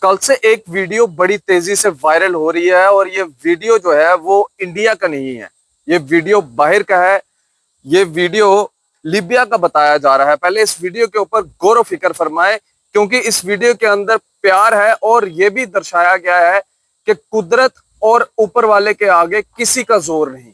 कल से एक वीडियो बड़ी तेजी से वायरल हो रही है और ये वीडियो जो है वो इंडिया का नहीं है। ये वीडियो बाहर का है। ये वीडियो लीबिया का बताया जा रहा है। पहले इस वीडियो के ऊपर गौर व फिक्र फरमाए, क्योंकि इस वीडियो के अंदर प्यार है और ये भी दर्शाया गया है कि कुदरत और ऊपर वाले के आगे किसी का जोर नहीं।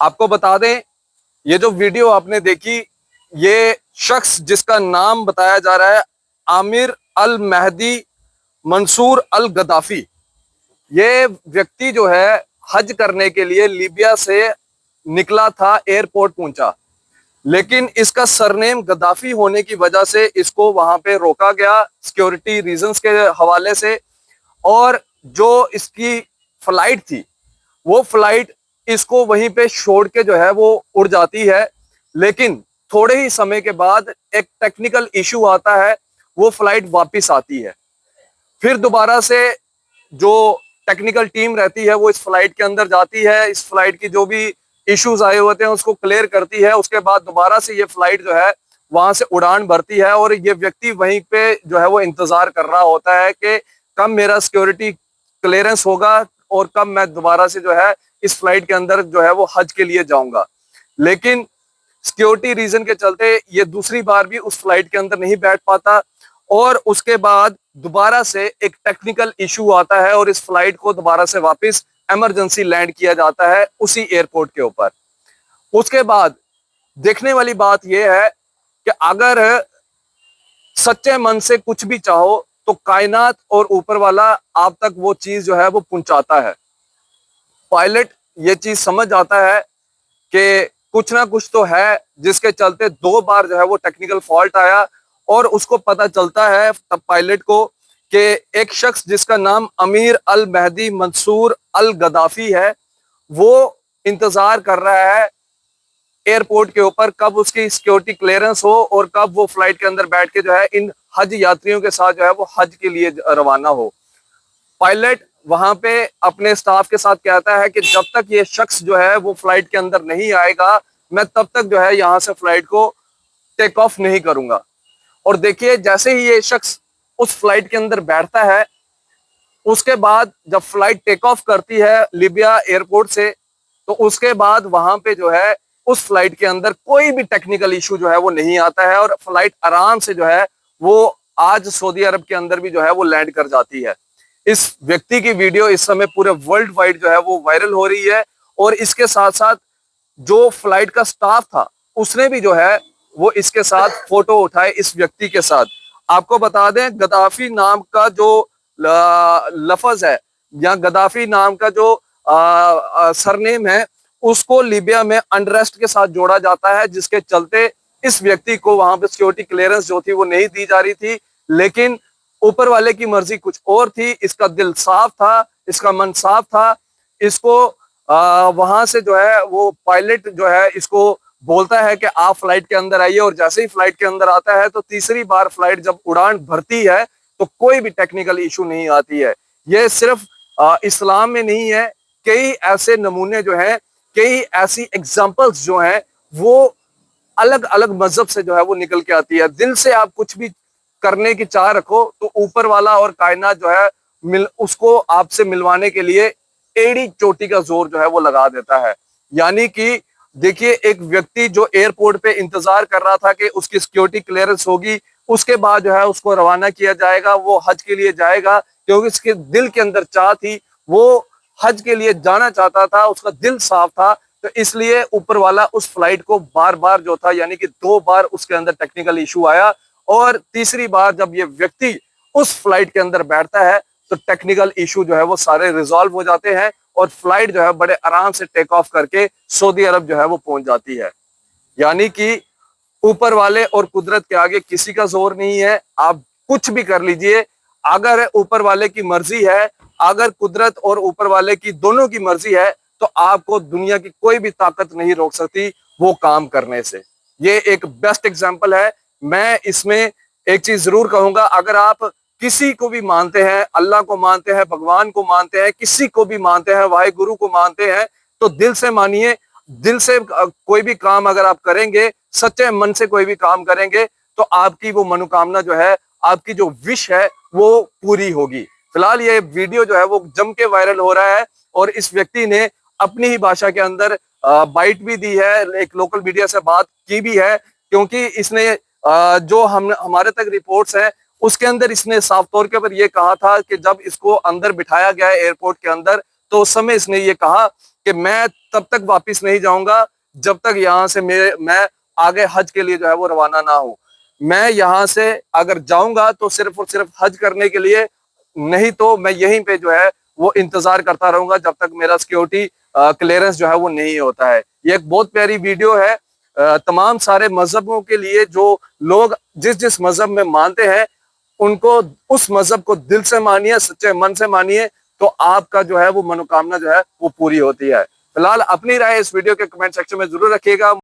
आपको बता दें, ये जो वीडियो आपने देखी, ये शख्स जिसका नाम बताया जा रहा है आमिर अल महदी मंसूर अल गद्दाफी, ये व्यक्ति जो है हज करने के लिए लीबिया से निकला था, एयरपोर्ट पहुंचा, लेकिन इसका सरनेम गद्दाफी होने की वजह से इसको वहां पे रोका गया सिक्योरिटी रीजंस के हवाले से। और जो इसकी फ्लाइट थी वो फ्लाइट इसको वहीं पे छोड़ के जो है वो उड़ जाती है, लेकिन थोड़े ही समय के बाद एक टेक्निकल इशू आता है, वो फ्लाइट वापस आती है। फिर दोबारा से जो टेक्निकल टीम रहती है वो इस फ्लाइट के अंदर जाती है, इस फ्लाइट की जो भी इश्यूज आए होते हैं उसको क्लियर करती है। उसके बाद दोबारा से ये फ्लाइट जो है वहां से उड़ान भरती है और ये व्यक्ति वहीं पे जो है वो इंतजार कर रहा होता है कि कब मेरा सिक्योरिटी क्लियरेंस होगा और कब मैं दोबारा से जो है इस फ्लाइट के अंदर जो है वो हज के लिए जाऊंगा। लेकिन सिक्योरिटी रीजन के चलते ये दूसरी बार भी उस फ्लाइट के अंदर नहीं बैठ पाता और उसके बाद दोबारा से एक टेक्निकल इशू आता है और इस फ्लाइट को दोबारा से वापस इमरजेंसी लैंड किया जाता है उसी एयरपोर्ट के ऊपर। उसके बाद देखने वाली बात यह है कि अगर सच्चे मन से कुछ भी चाहो तो कायनात और ऊपर वाला आप तक वो चीज जो है वो पहुंचाता है। पायलट ये चीज समझ आता है कि कुछ ना कुछ तो है, जिसके चलते दो बार जो है वो टेक्निकल फॉल्ट आया और उसको पता चलता है तब पायलट को कि एक शख्स जिसका नाम अमीर अल महदी मंसूर अल गद्दाफी है वो इंतजार कर रहा है एयरपोर्ट के ऊपर कब उसकी सिक्योरिटी क्लियरेंस हो और कब वो फ्लाइट के अंदर बैठ के जो है इन हज यात्रियों के साथ जो है वो हज के लिए रवाना हो। पायलट वहां पे अपने स्टाफ के साथ कहता है कि जब तक ये शख्स जो है वो फ्लाइट के अंदर नहीं आएगा मैं तब तक जो है यहाँ से फ्लाइट को टेक ऑफ नहीं करूंगा। और देखिए जैसे ही ये शख्स उस फ्लाइट के अंदर बैठता है उसके बाद जब फ्लाइट टेक ऑफ करती है लीबिया एयरपोर्ट से, तो उसके बाद वहां पे जो है उस फ्लाइट के अंदर कोई भी टेक्निकल इशू जो है वो नहीं आता है और फ्लाइट आराम से जो है वो आज सऊदी अरब के अंदर भी जो है वो लैंड कर जाती है। इस व्यक्ति की वीडियो इस समय पूरे वर्ल्ड वाइड जो है वो वायरल हो रही है और इसके साथ साथ जो फ्लाइट का स्टाफ था उसने भी जो है वो इसके साथ फोटो उठाए इस व्यक्ति के साथ। आपको बता दें गद्दाफी नाम का जो लफज है या गद्दाफी नाम का जो सरनेम है उसको लीबिया में अनरेस्ट के साथ जोड़ा जाता है, जिसके चलते इस व्यक्ति को वहां पे सिक्योरिटी क्लियरेंस जो थी वो नहीं दी जा रही थी, लेकिन ऊपर वाले की मर्जी कुछ और थी। इसका दिल साफ था, इसका मन साफ था। इसको वहां से जो है वो पायलट जो है इसको बोलता है कि आप फ्लाइट के अंदर आइए और जैसे ही फ्लाइट के अंदर आता है तो तीसरी बार फ्लाइट जब उड़ान भरती है तो कोई भी टेक्निकल इशू नहीं आती है। यह सिर्फ इस्लाम में नहीं है, कई ऐसे नमूने जो है, कई ऐसी एग्जाम्पल्स जो हैं वो अलग अलग मजहब से जो है वो निकल के आती है। दिल से आप कुछ भी करने की चाह रखो तो ऊपर वाला और कायनात जो है उसको आपसे मिलवाने के लिए एड़ी चोटी का जोर जो है वो लगा देता है। यानी कि देखिए, एक व्यक्ति जो एयरपोर्ट पे इंतजार कर रहा था कि उसकी सिक्योरिटी क्लियरेंस होगी, उसके बाद जो है उसको रवाना किया जाएगा, वो हज के लिए जाएगा, क्योंकि उसके दिल के अंदर चाह थी, वो हज के लिए जाना चाहता था, उसका दिल साफ था। तो इसलिए ऊपर वाला उस फ्लाइट को बार बार जो था, यानी कि 2 बार उसके अंदर टेक्निकल इशू आया, और तीसरी बार जब ये व्यक्ति उस फ्लाइट के अंदर बैठता है तो टेक्निकल इशू जो है वो सारे रिजॉल्व हो जाते हैं, और फ्लाइट जो है बड़े आराम से टेक ऑफ करके सऊदी अरब जो है वो पहुंच जाती है। यानी कि ऊपर वाले और कुदरत के आगे किसी का जोर नहीं है। आप कुछ भी कर लीजिए, अगर ऊपर वाले की मर्जी है, अगर कुदरत और ऊपर वाले की दोनों की मर्जी है, तो आपको दुनिया की कोई भी ताकत नहीं रोक सकती वो काम करने से। ये एक बेस्ट एग्जांपल है। मैं इसमें एक चीज जरूर कहूंगा, अगर आप किसी को भी मानते हैं, अल्लाह को मानते हैं, भगवान को मानते हैं, किसी को भी मानते हैं, वाहे गुरु को मानते हैं, तो दिल से मानिए। दिल से कोई भी काम अगर आप करेंगे, सच्चे मन से कोई भी काम करेंगे, तो आपकी वो मनोकामना जो है, आपकी जो विश है वो पूरी होगी। फिलहाल ये वीडियो जो है वो जम के वायरल हो रहा है, और इस व्यक्ति ने अपनी ही भाषा के अंदर बाइट भी दी है, एक लोकल मीडिया से बात की भी है, क्योंकि इसने जो हमारे तक रिपोर्ट्स हैं उसके अंदर इसने साफ तौर के ऊपर ये कहा था कि जब इसको अंदर बिठाया गया एयरपोर्ट के अंदर, तो उस समय इसने ये कहा कि मैं तब तक वापस नहीं जाऊंगा जब तक यहाँ से मैं आगे हज के लिए जो है वो रवाना ना हो। मैं यहाँ से अगर जाऊंगा तो सिर्फ और सिर्फ हज करने के लिए, नहीं तो मैं यहीं पे जो है वो इंतजार करता रहूंगा जब तक मेरा सिक्योरिटी क्लियरेंस जो है वो नहीं होता है। ये एक बहुत प्यारी वीडियो है तमाम सारे मजहबों के लिए। जो लोग जिस जिस मजहब में मानते हैं, उनको उस मजहब को दिल से मानिए, सच्चे मन से मानिए, तो आपका जो है वो मनोकामना जो है वो पूरी होती है। फिलहाल अपनी राय इस वीडियो के कमेंट सेक्शन में जरूर रखिएगा।